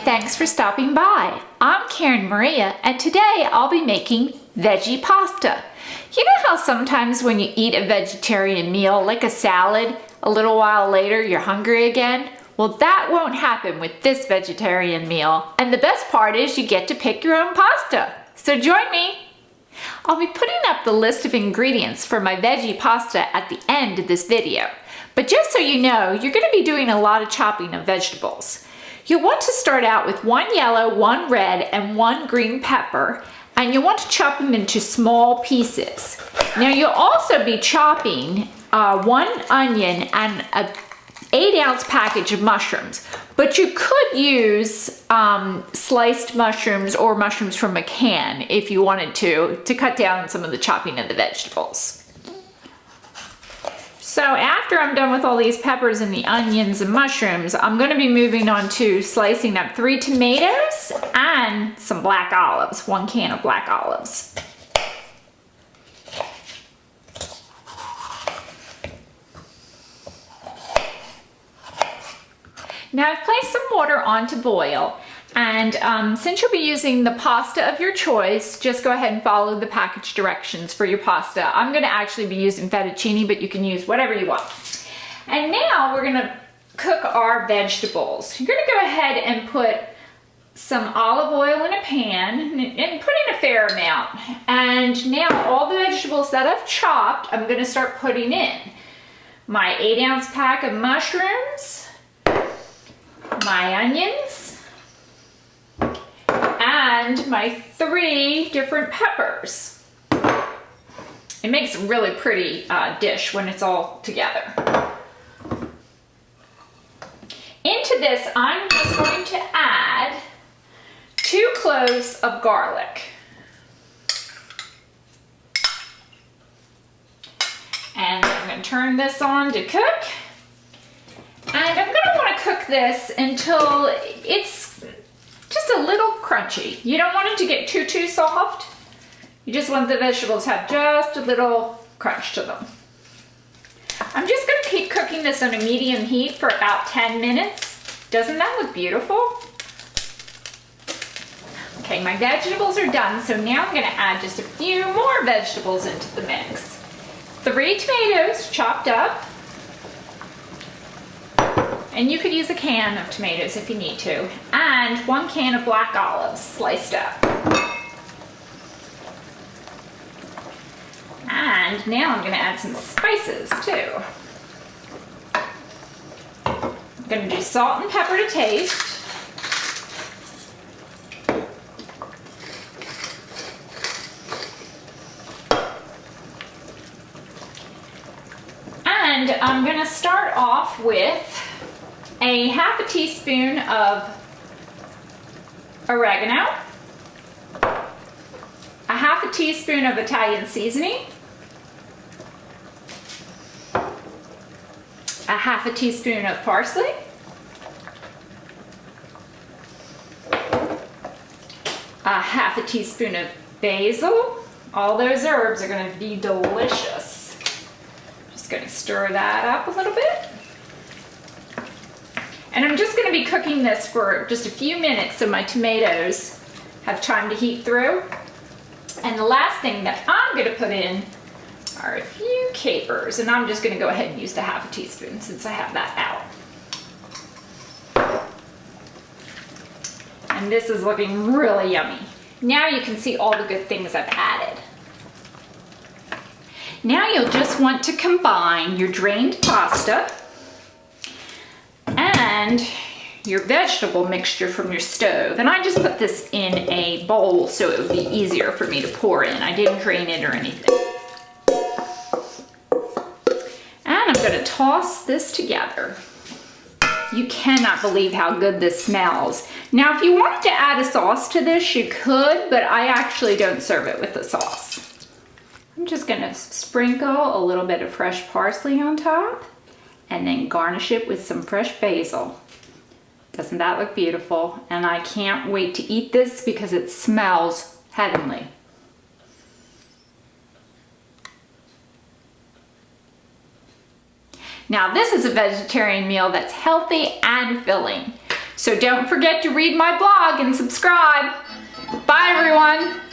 thanks for stopping by. I'm Karinmaria, and today I'll be making veggie pasta. You know how sometimes when you eat a vegetarian meal, like a salad, a little while later you're hungry again? Well, that won't happen with this vegetarian meal. And the best part is you get to pick your own pasta. So join me. I'll be putting up the list of ingredients for my veggie pasta at the end of this video. But just so you know, you're going to be doing a lot of chopping of vegetables. You'll want to start out with 1 yellow, 1 red, and 1 green pepper, and you'll want to chop them into small pieces. Now you'll also be chopping 1 onion and an 8-ounce package of mushrooms, but you could use sliced mushrooms or mushrooms from a can if you wanted to cut down on some of the chopping of the vegetables. So after I'm done with all these peppers and the onions and mushrooms, I'm going to be moving on to slicing up 3 tomatoes and some black olives, 1 can of black olives. Now I've placed some water on to boil, and since you'll be using the pasta of your choice, just go ahead and follow the package directions for your pasta. I'm going to actually be using fettuccine, but you can use whatever you want. And now we're going to cook our vegetables. You're going to go ahead and put some olive oil in a pan and put in a fair amount. And now all the vegetables that I've chopped, I'm going to start putting in. My 8-ounce pack of mushrooms, my onions, and my 3 different peppers. It makes a really pretty dish when it's all together. Into this, I'm just going to add 2 cloves of garlic. And I'm going to turn this on to cook. And I'm going to want to cook this until it's just a little crunchy. You don't want it to get too soft. You just want the vegetables to have just a little crunch to them. I'm just going to keep cooking this on a medium heat for about 10 minutes. Doesn't that look beautiful? Okay, my vegetables are done, so now I'm going to add just a few more vegetables into the mix. 3 tomatoes chopped up. And you could use a can of tomatoes if you need to. And 1 can of black olives sliced up. And now I'm going to add some spices too. I'm going to do salt and pepper to taste. And I'm going to start off with a half a teaspoon of oregano, a half a teaspoon of Italian seasoning, a half a teaspoon of parsley, a half a teaspoon of basil. All those herbs are going to be delicious. Just going to stir that up a little bit. And I'm just going to be cooking this for just a few minutes so my tomatoes have time to heat through. And the last thing that I'm going to put in are a few capers, and I'm just going to go ahead and use the half a teaspoon since I have that out. And this is looking really yummy. Now you can see all the good things I've added. Now you'll just want to combine your drained pasta and your vegetable mixture from your stove. And I just put this in a bowl so it would be easier for me to pour in. I didn't drain it or anything. And I'm going to toss this together. You cannot believe how good this smells. Now, if you wanted to add a sauce to this, you could, but I actually don't serve it with the sauce. I'm just going to sprinkle a little bit of fresh parsley on top, and then garnish it with some fresh basil. Doesn't that look beautiful? And I can't wait to eat this because it smells heavenly. Now this is a vegetarian meal that's healthy and filling. So don't forget to read my blog and subscribe. Bye everyone.